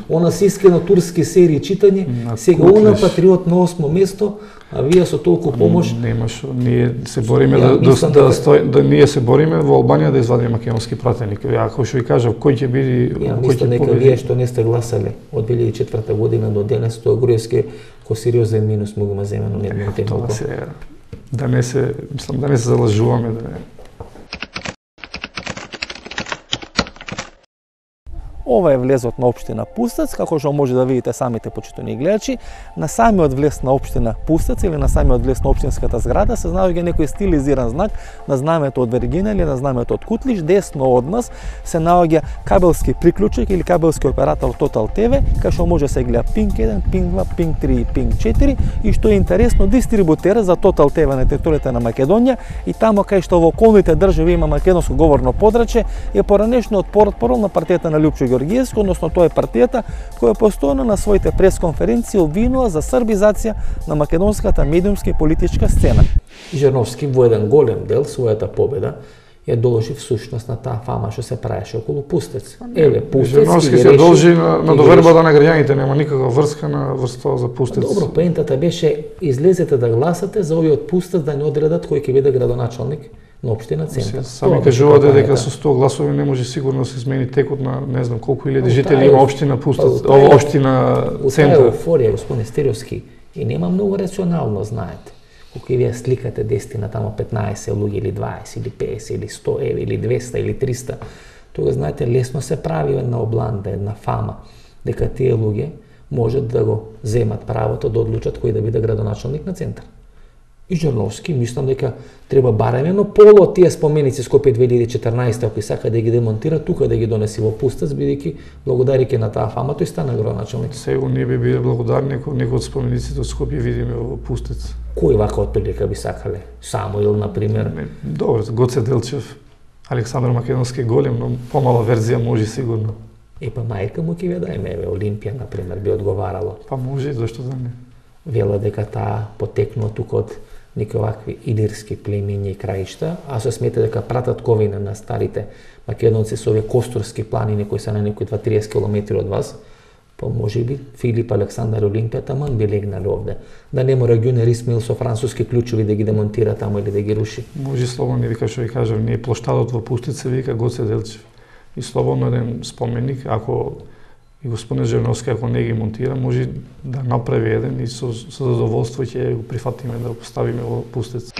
S5: Она се искрено турски серии читање, сега она патриот на 8 место, а вие со толку помош.
S6: Немаш, ние се бориме да ние се бориме во Албанија да извадиме македонски пратеник. Ако што ви кажав, кој ќе биде,
S5: кој ќе нека вие што не сте гласале од 2004 година до денес, тоа Груевски ко сериозен минус му го земено не едно темелко.
S6: Да не се залажуваме да не.
S1: Ова е влезот на општина Пустец, како што може да видите самите почитувани гледачи. На самиот влез на општина Пустец или на самиот влез на општинската зграда се наоѓа некој стилизиран знак на знамето од Вергина или на знамето од Кутлиш. Десно од нас се наоѓа кабелски приклучок или кабелски оператор Total TV, кај што може да се гледа Ping 1, Ping 2, Ping 3 и Ping 4 и што е интересно, дистрибутер за Total TV на територијата на Македонија и тамо кај што во околните држави има македонско говорно подрачје е поранешно од портпарол на партијата на Лјупчо Георгиевски, односно тоа е партијата која постојано на своите пресконференции обвинува за србизација на македонската медиумска и политичка сцена.
S5: Жерновски во еден голем дел својата победа ја должи всушност на таа фама што се правеше околу Пустец. Пустец
S6: Жерновски се должи на довербата на граѓаните, нема никаква врска на врста за Пустец.
S5: Добро, поентата беше излезете да гласате за овој Пустец да не одредат кој ќе биде градоначалник на општина Центар.
S6: Сами кажувате дека со 100 гласови не може сигурно да се смени текот на не знам колку илјади жители има општина Пустец, општина Центар.
S5: Тоа е еуфорија, господин Стериовски, и нема многу рационално, знаете. Кога вие сликате дестина тамо 15 луѓе или 20 или 50 или 100 или 200 или 300, тога знаете лесно се прави една обланда, една фама дека тие луѓе можат да го земат правото да одлучат кој да биде градоначалник на Центар. И Жерновски, мислам дека треба барем едно поло од тие споменици Скопје 2014, ако сака да ги демонтира, тука да ги донеси во Пустец, бидејќи благодарики на таа фама тој стана градоначалник.
S6: Сега не би биле благодарни ако некој од спомениците од Скопје видиме во Пустец.
S5: Кој вака отприлика би сакале? Самуил, например?
S6: Добро, Гоце Делчев, Александар Македонски голем, но помала верзија може сигурно.
S5: Па мајка му ќе ви дајме, Олимпија, например, би одговарало.
S6: Па може, зашто да не?
S5: Вела дека таа потекнува тука од некои вакви илирски племиња и краишта, а се смета дека пратат ковина на старите македонци со овие костурски планини кои се на некои 2-30 километри од вас, па може би Филип, Александар и Олимпија таман би легнале овде. Да не мора Гюнер Исмаил со француски клучови да ги демонтира тамо или да ги руши.
S6: Може слободно, вика што ви кажав, ние плоштадот во Пустец се вика Гоце Делчев. И слободно еден споменик, ако и господин Жерновски, ако не ги монтира, може да направи еден и со задоволство ќе го прифатиме да го поставиме во Пустец.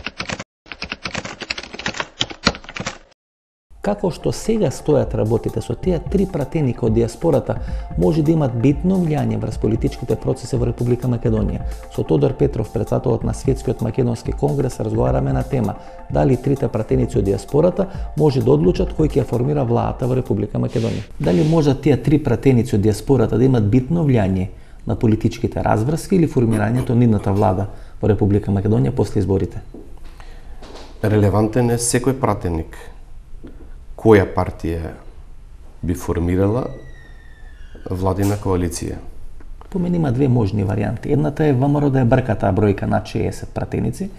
S1: Како што сега стојат работите со тие три пратеника од диаспората, може да имат битно влијание врз политичките процеси во Република Македонија. Со Тодор Петров, председателот на Светскиот македонски конгрес, разговараме на тема дали трите пратеници од диаспората може да одлучат кој ќе формира владата во Република Македонија. Дали можат тие три пратеници од диаспората да имат битно влијание на политичките разврски или формирањето на нивната влада во Република Македонија после изборите?
S7: Релевантен е секој пратеник. Која партија би формирала владина коалиција?
S1: По мене има две можни варијанти. Едната е ВМРО да ја брка таа бројка над 60 пратеници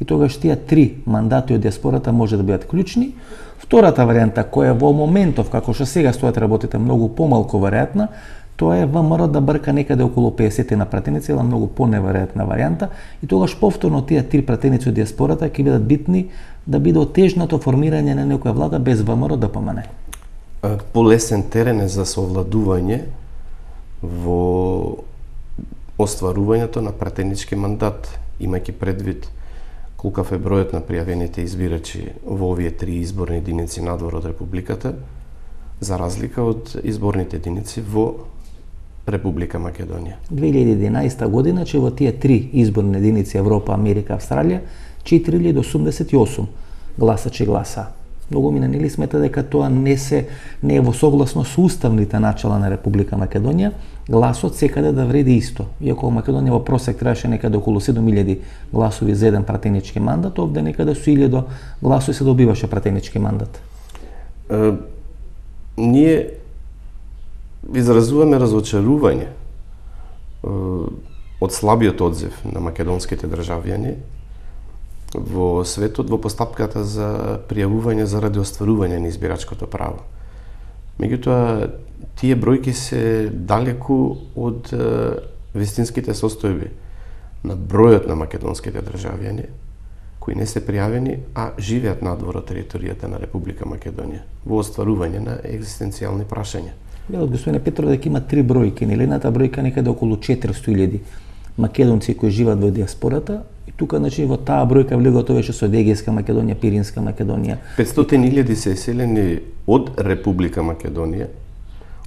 S1: и тогаш тие три мандати од диаспората може да бидат клучни. Втората варијанта, која во моментов, како што сега стојат работите, многу помалку веројатна, тоа е ВМРО да брка некаде околу 50 на пратеници, една многу поневеројатна варијанта, и тогаш повторно тие 3 пратеници од диаспората ќе бидат битни да биде отежнато формирање на некоја влада без ВМРО ДПМН.
S7: Полесен терен е за совладување во остварувањето на пратенички мандат, имајќи предвид колкав е бројот на пријавените избирачи во овие 3 изборни единици надвор од Републиката, за разлика од изборните единици во Република Македонија.
S1: 2011 година, че во тие 3 изборни единици Европа, Америка, Австралија, 4088 гласачи гласа. Многу мина нели смета дека тоа не е во согласно со уставните начала на Република Македонија, гласот секаде да вреди исто. Иако Македонија во просек требаше некаде околу 7000 гласови за еден пратенички мандат, овде некаде со 1000 гласови се добиваше пратенички мандат.
S7: Ние изразуваме разочарување од слабиот одзив на македонските државјани во светот во постапката за пријавување заради остварување на избирачкото право. Меѓутоа, тие бројки се далеку од вистинските состојби на бројот на македонските државјани кои не се пријавени, а живеат надвор од територијата на Република Македонија во остварување на екзистенцијални прашања.
S1: Велат господине Петров дека има 3 бројки, нели едната бројка некаде околу 400.000 македонци кои живеат во диаспората, и тука значи во таа бројка влегат овие што со Егејска Македонија, Пиринска Македонија.
S7: 500.000 се иселени од Република Македонија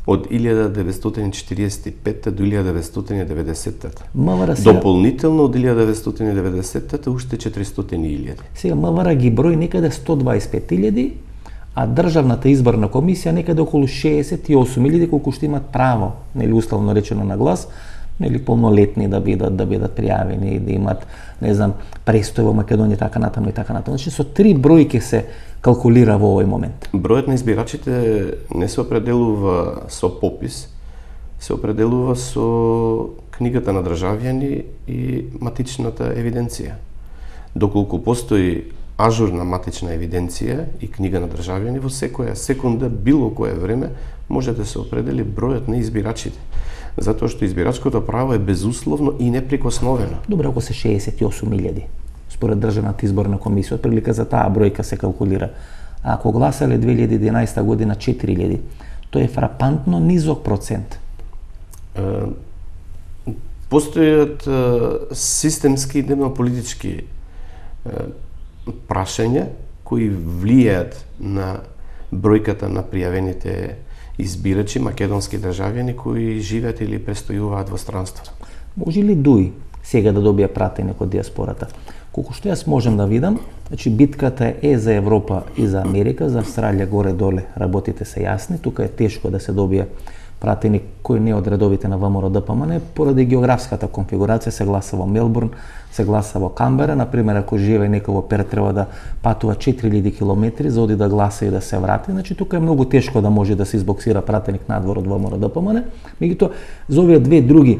S7: од 1945 до 1990.
S1: МВР сега
S7: Дополнително од 1990 уште 400.000.
S1: Сега МВР ги брои некаде 125.000, а државната изборна комисија некаде околу 68.000 колку што имат право, нели условно речено на глас, нели полнолетни да бидат пријавени, да имат, не знам, престој во Македонија, така натаму и така натаму. Значи со 3 бројки се калкулира во овој момент.
S7: Бројот на избирачите не се определува со попис, се определува со книгата на државјани и матичната евиденција. Доколку постои ажурна матична евиденција и книга на државјани, во секоја секунда, било кое време, може да се определи бројот на избирачите. Затоа што избирачкото право е безусловно и неприкосновено.
S1: Добро, ако се 68.000, според државната изборна комисија, отприлика за таа бројка се калкулира. А ако гласале 2011 година 4.000, тоа е фрапантно низок процент.
S7: Постојат системски и демополитички прашања кои влијаат на бројката на пријавените избирачи, македонски државјани кои живеат или престојуваат во странство.
S1: Може ли ДУИ сега да добие пратеник од диаспората? Колку што јас можам да видам, значи битката е за Европа и за Америка, за Австралија горе-доле работите се јасни, тука е тешко да се добие пратеник кој не од редовите на ВМРО ДПМН, поради географската конфигурација се гласа во Мелбурн, се гласа во Камбера, например ако живее некој во Перт треба да патува 4000 километри за оди да гласа и да се врати, значи тука е многу тешко да може да се избоксира пратеник надвор од ВМРО ДПМН. Меѓутоа за овие две други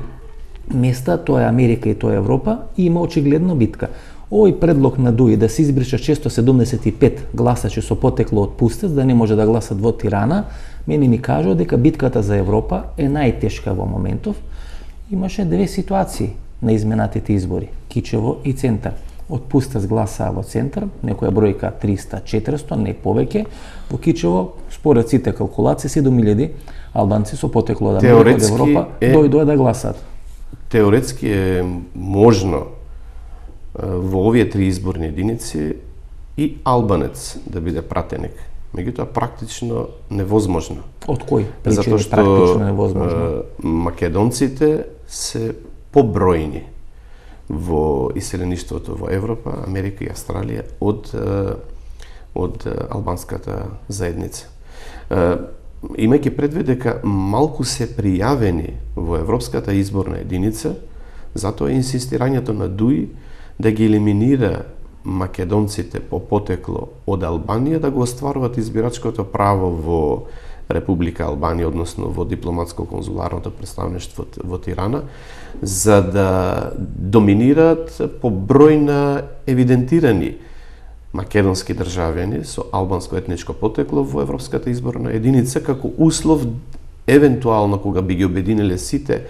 S1: места, тоа е Америка и тоа е Европа, и има очигледно битка. Овој предлог на ДУИ да се избриша 675 гласачи со потекло од Пустец, да не може да гласат во Тирана, мене ми кажува дека битката за Европа е најтешка во моментов. Имаше две ситуации на изменатите избори, Кичево и Центар. Од Пустец гласаа во Центар, некоја бројка 300-400, не повеќе. Во Кичево, според сите калкулации, 7000 албанци со потекло од Америка, од Европа, дојдоа да гласат.
S7: Теоретски е можно во овие 3 изборни единици и албанец да биде пратеник. Меѓутоа практично невозможно.
S1: Од кој причини
S7: затоа што
S1: практично невозможно?
S7: Македонците се побројни во иселеништвото во Европа, Америка и Австралија од албанската заедница. Имајќи предвид дека малку се пријавени во Европската изборна единица, затоа инсистирањето на ДУИ да ги елиминира македонците по потекло од Албанија да го остваруваат избирачкото право во Република Албанија, односно во дипломатско-конзуларното представништво во Тирана, за да доминираат по број на евидентирани македонски државјани со албанско етничко потекло во Европската изборна единица како услов евентуално кога би ги обединиле сите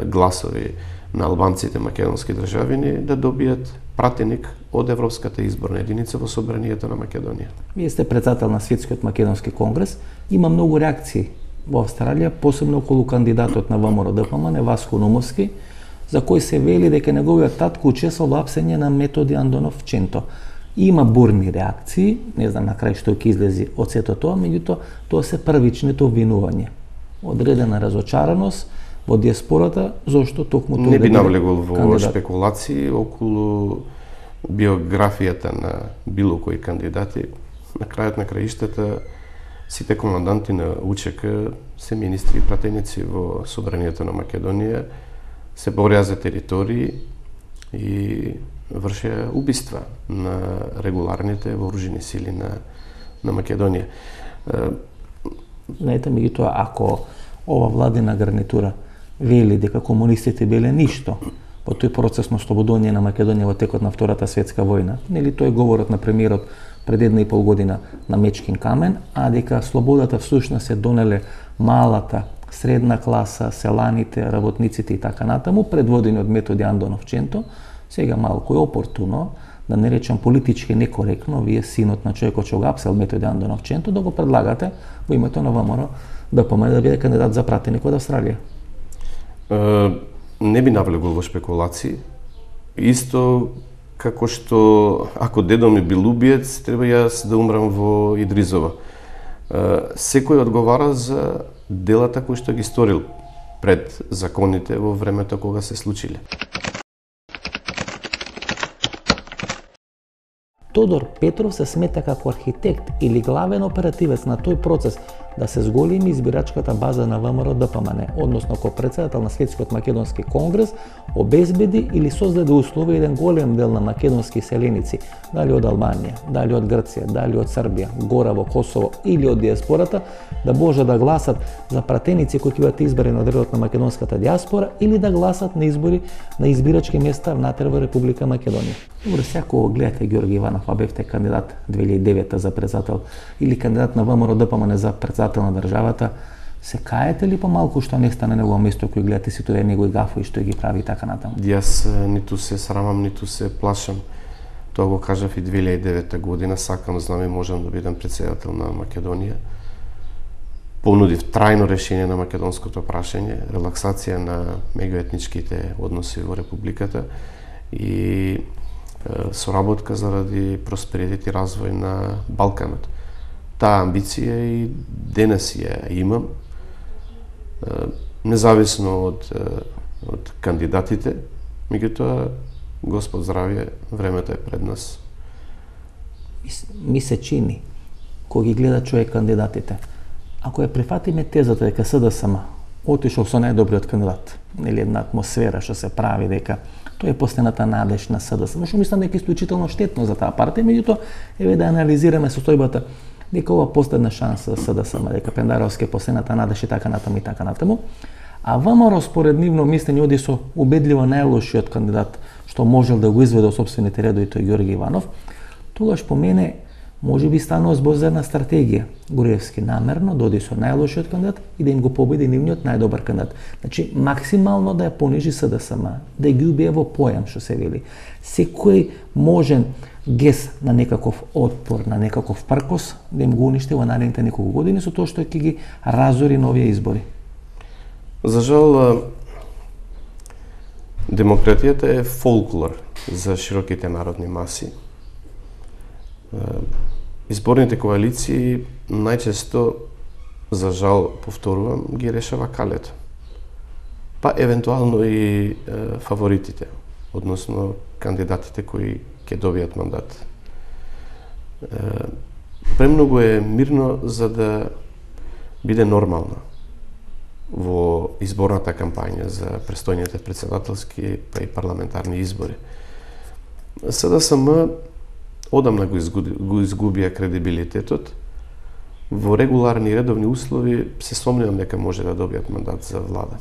S7: гласови на албанците македонски државјани да добијат пратеник од Европската изборна единица во собранието на Македонија.
S1: Вие сте председател на Светскиот македонски конгрес. Има многу реакции во Австралија, посебно околу кандидатот на ВМРО ДПМН, Васко Нумовски, за кој се вели дека неговиот татко учествувал во апсење на Методи Андонов Ченто. Има бурни реакции, не знам на крај што ќе излези од сето тоа, меѓутоа тоа се првичните обвинувања. Одредена разочараност во диаспората, зошто токму тоа
S7: не би навлегол во спекулации околу биографијата на било кои кандидати. На крајот на краиштата сите команданти на УЧК се министри и пратеници во собранието на Македонија, се борија за територии и вршеа убиства на регуларните вооружени сили на Македонија.
S1: Знаете, меѓутоа, ако ова владина гарнитура вели дека комунистите биле ништо во тој процес на ослободување на Македонија во текот на Втората светска војна, нели тој говорот на премиерот пред 1,5 година на Мечкин камен, а дека слободата всушност се донеле малата средна класа, селаните, работниците и така натаму, предводени од Методи Андонов Ченто, сега малку е опортуно, да не речам политички некоректно, вие синот на човекот што го апсел Методи Андонов Ченто, да го предлагате во името на ВМРО ДПМН да биде кандидат за пратеник од Австралија.
S7: Не би навлегол во спекулации. Исто како што ако дедо ми бил убиец, треба јас да умрам во Идризово. Секој одговара за делата кои што ги сторил пред законите во времето кога се случиле.
S1: Тодор Петров се смета како архитект или главен оперативец на тој процес да се зголеми избирачката база на ВМРО ДПМН, односно како председател на Светскиот македонски конгрес, обезбеди или создаде услови еден голем дел на македонски селеници, дали од Албанија, дали од Грција, дали од Србија, гора во Косово или од диаспората, да може да гласат за пратеници кои ќе бидат избрани од редот на македонската диаспора или да гласат на избори на избирачки места внатре во Република Македонија. Добро, секој гледате Георги Иванов, а бевте кандидат 2009 за председател или кандидат на ВМРО ДПМН за председател на државата, се каете ли помалку што не стане негово место кој гледате сите негови гафови што ги прави така натаму?
S7: Јас ниту се срамам, ниту се плашам. Тоа го кажав и 2009 година, сакам, знам и можам да бидам председател на Македонија. Понудив трајно решение на македонското прашање, релаксација на меѓуетничките односи во републиката и соработка заради просперитет и развој на Балканот. Таа амбиција и денес ја имам, независно од кандидатите, меѓутоа Господ здравје, времето е пред нас.
S1: Ми се чини, кога ги гледа човек кандидатите, ако ја прифатиме тезата дека СДСМ отишол со најдобриот кандидат, или една атмосфера што се прави дека тој е последната надеж на СДСМ, што мислам дека е исклучително штетно за таа партија, меѓутоа еве да анализираме состојбата дека ова последна шанса за СДСМ, дека Пендаровски е последната надеж и така натаму. А ВМРО според нивно мислење оди со убедливо најлошиот кандидат што можел да го изведе од сопствените редови, тој Георги Иванов, тогаш по мене може би станува збор за една стратегија. Груевски намерно да оди со најлошиот кандидат и да им го победи нивниот најдобар кандидат. Значи, максимално да ја понижи СДСМ, да ги убие во појам, што се вели. Секој можен гес на некаков отпор, на некаков пркос, да им го уништи во наредните неколку години со тоа што ќе ги разори на овие избори.
S7: За жал, демократијата е фолклор за широките народни маси. Изборните коалиции најчесто, за жал, повторувам, ги решава калето. Па евентуално и фаворитите, односно кандидатите кои ќе добијат мандат. Премногу е мирно за да биде нормална во изборната кампања за престојните председателски па и парламентарни избори. СДСМ одамна го изгубија кредибилитетот. Во регуларни и редовни услови се сомневам дека може да добијат мандат за влада.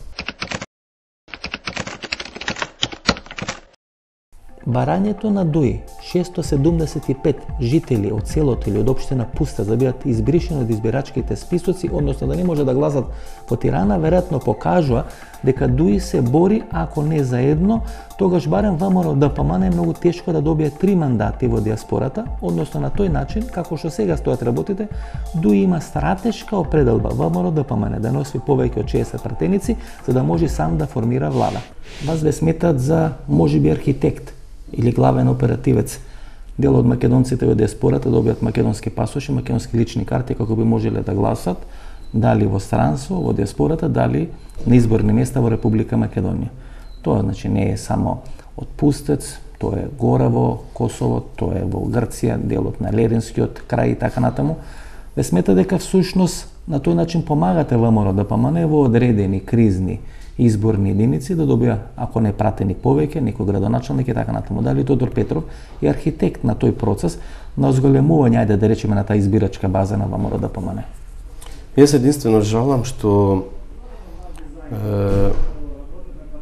S1: Барањето на ДУИ 675 жители од селото или од општина Пустец да бидат избришени од избирачките списоци, односно да не може да гласат во Тирана, веројатно покажува дека ДУИ се бори, ако не заедно, тогаш барем ВМРО ДПМН е многу тешко да добие 3 мандати во диаспората, односно на тој начин, како што сега стојат работите, ДУИ има стратешка определба ВМРО ДПМН да носи повеќе од 60 пратеници, за да може сам да формира влада. Вас ве сметат за можеби архитект или главен оперативец. Дел од македонците во диаспората добијат македонски пасоши, македонски лични карти како би можеле да гласат дали во странство, во диаспората, дали на изборни места во Република Македонија. Тоа значи не е само од Пустец, тоа е гора во Косово, тоа е во Грција, делот на Леринскиот крај и така натаму. Ве смета дека всушност на тој начин помагате ВМРО ДПМН во одредени кризни изборни единици да добија, ако не пратеник повеќе, некој градоначалник и така натаму. Дали Тодор Петров е архитект на тој процес на зголемување, ајде да речеме, на таа избирачка база на ВМРО ДПМН?
S7: Јас единствено жалам што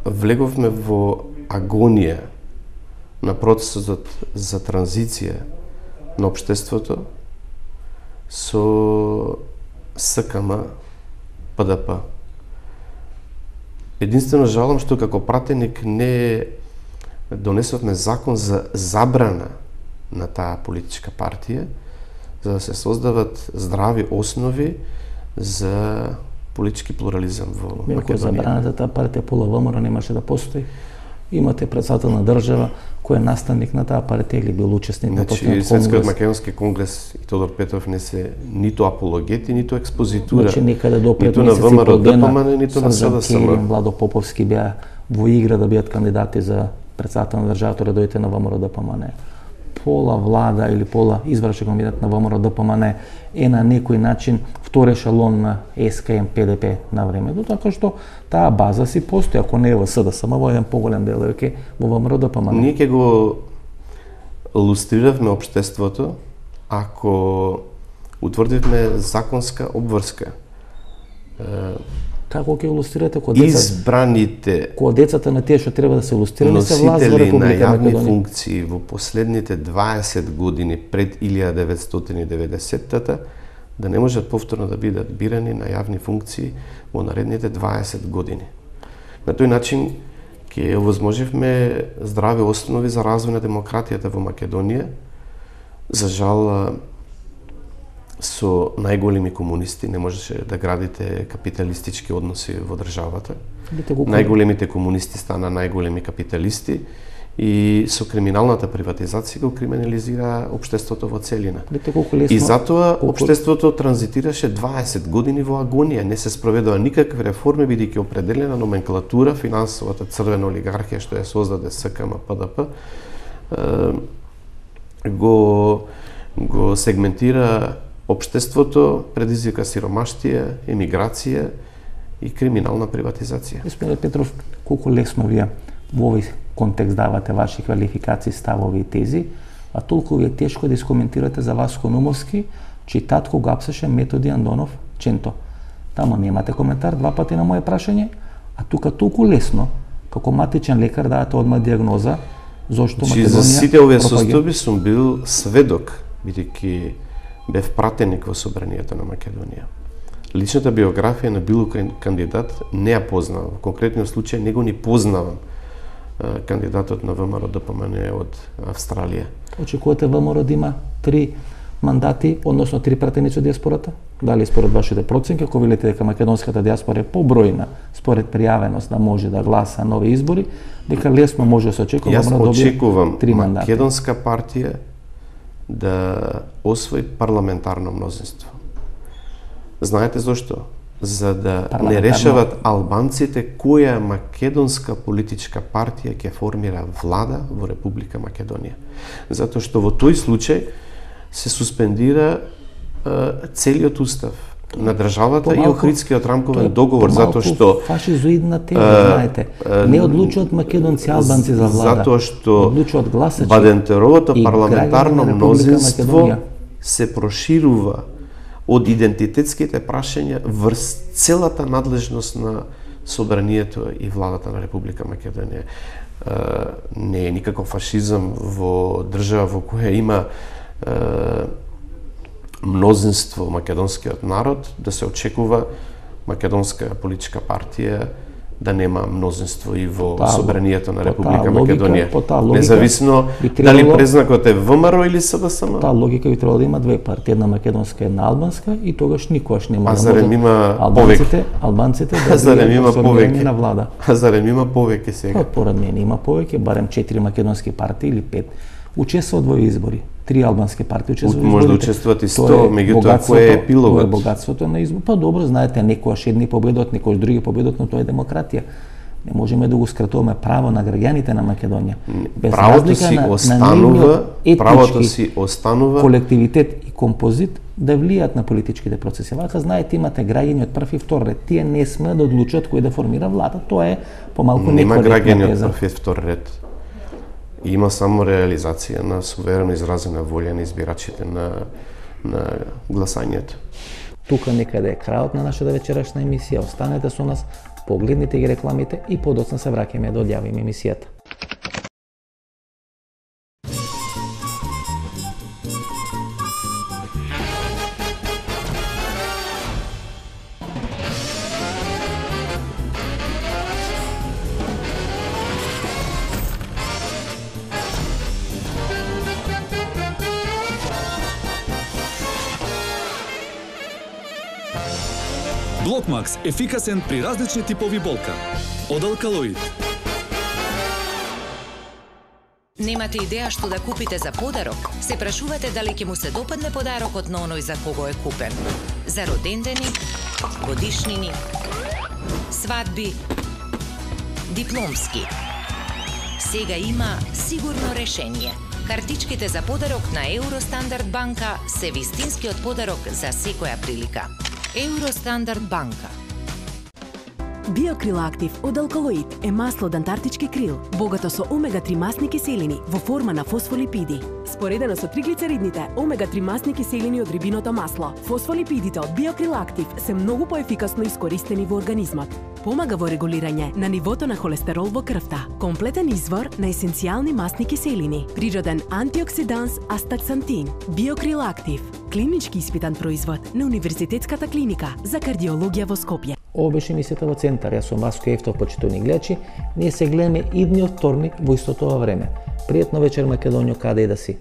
S7: влеговме во агонија на процесот за транзиција на општеството со СКМ ПДП. Единствено жалам што како пратеник не донесовме закон за забрана на таа политичка партија, за да се создават здрави основи за политички плурализам во Македонија.
S1: Ако забраната таа партија пола ВМРО немаше да постои. Имате председател на држава кој е наставник на таа партија или бил учесник на постојниот конгрес.
S7: Светскиот македонски конгрес и Тодор Петров не се ниту апологети, ниту експозитура.
S1: Значи некаде до пред
S7: месеци и пол дена ниту на
S1: СДСМ. Владо Поповски беа во игра да бидат кандидати за председател на државата, редовите на ВМРО ДПМН. Пола влада или пола извршен кандидат на ВМРО ДПМН е на некој начин втор ешелон на СКМ ПДП на времето, така што таа база си постои, ако не е во СДСМ, во еден поголем дел е во ВМРО ДПМН.
S7: Ние ќе го лустрировме општеството ако утврдивме законска обврска.
S1: Како ќе илустрирате кога децата?
S7: Избраните
S1: кога децата на тие што треба да се илустрирани се власт во Република
S7: Македонија. Носители на јавни
S1: Македонија.
S7: функции во последните 20 години пред 1990-та да не можат повторно да бидат бирани на јавни функции во наредните 20 години. На тој начин ќе овозможивме здрави основи за развој на демократијата во Македонија. За жал, со најголеми комунисти не можеше да градите капиталистички односи во државата. Најголемите комунисти стана најголеми капиталисти и со криминалната приватизација го криминализира општеството во целина. И затоа општеството транзитираше 20 години во агонија, не се спроведува никакви реформи бидејќи определена номенклатура, финансовата црвена олигархија што ја создаде СКМ ПДП, го сегментира општеството, предизвика сиромаштија, емиграција и криминална приватизација.
S1: Господин Петров, колку лесно вие во овој контекст давате ваши квалификации, ставови и тези, а толку ви е тешко да искоментирате за Васко Нумовски, чиј татко го апсеше Методи Андонов Ченто. Тамо немате коментар, 2 пати на моје прашање, а тука толку лесно, како матичен лекар давате одма диагноза, зошто Македонија
S7: за сите овие состојби сум бил сведок, бидејќи бев пратеник во собранието на Македонија. Личната биографија на било кандидат не ја познавам. Во конкретниот случај не го ни познавам кандидатот на ВМРО ДПМН од Австралија.
S1: Очекувате ВМРО да има 3 мандати, односно 3 пратеници од диаспората? Дали според вашите проценки, ако велите дека македонската диаспора е побројна според пријавеност да може да гласа нови избори, дека лесно може да се очекува
S7: ВМРО да добие 3
S1: мандати?
S7: Македонска партија да освои парламентарно мнозинство. Знаете зошто? За да не решават албанците која македонска политичка партија ќе формира влада во Република Македонија. Затоа што во тој случај се суспендира целиот устав на државата и Охридскиот рамковен договор, затоа што
S1: фашизоидна тема, знаете. Не одлучуваат македонци албанци за влада.
S7: Затоа што
S1: одлучуваат гласачи.
S7: Бадентеровото парламентарно мнозинство се проширува од идентитетските прашања врз целата надлежност на собранието и владата на Република Македонија. не е никаков фашизам во држава во која има мнозинство македонскиот народ, да се очекува македонска политичка партија да нема мнозинство и во собранието на Република Македонија. Независно дали презнакот е ВМРО или СДСМ.
S1: Таа логика би требало да има две партии, една македонска и една албанска, и тогаш никогаш нема
S7: да зарем има
S1: албанците да
S7: повеќе
S1: на влада.
S7: А зарем има повеќе сега?
S1: Поред мене има повеќе, барем 4 македонски партии или 5 учествуваат во избори. 3 албански партии учествуваат во избори.
S7: Може да учествуваат и 100, меѓутоа кој е епилогот?
S1: Тоа е богатството на избор. Па добро, знаете, некојаш едни победот, некојаш други победот, но тоа е демократија. Не можеме да го скратуваме право на граѓаните на Македонија.
S7: Без правото си останува
S1: колективитет и композит да влијат на политичките процеси. Вака знаете, имате граѓани од прв и втор ред. Тие не смеат да одлучат кој да формира влада. Тоа е помалку некоректна теза.
S7: Нема граѓани од прв и втор ред. Има само реализација на суверено изразена волја на избирачите на гласањето.
S1: Тука некаде е крајот на нашата вечерашна емисија. Останете со нас, погледнете ги рекламите и подоцна се враќаме да одјавиме емисијата.
S2: Блокмакс – ефикасен при различни типови болка. Од Алкалоид.
S3: Немате идеја што да купите за подарок? Се прашувате дали ќе му се допадне подарокот на оној за кого е купен? За родендени, годишнини, свадби, дипломски. Сега има сигурно решение. Картичките за подарок на Евростандард банка се вистинскиот подарок за секоја прилика. Евростандард банка.
S4: Биокрил Актив од Алкалоид е масло од антарктички крил, богато со омега-3 масни киселини во форма на фосфолипиди. Споредено со триглицеридните омега-3 масни киселини од рибиното масло, фосфолипидите од Биокрил Актив се многу поефикасно искористени во организмот. Помага во регулирање на нивото на холестерол во крвта. Комплетен извор на есенцијални масни киселини. Природен антиоксиданс астаксантин. Биокрил Актив. Клинички испитан производ на Универзитетската клиника за кардиологија во Скопје.
S1: Ова беше емисијата во Центар. Јас сум Васко Ефтов, почитувани гледачи. Ние се гледаме идниот вторник во истото време. Пријатно вечер, Македонијо, каде и да си.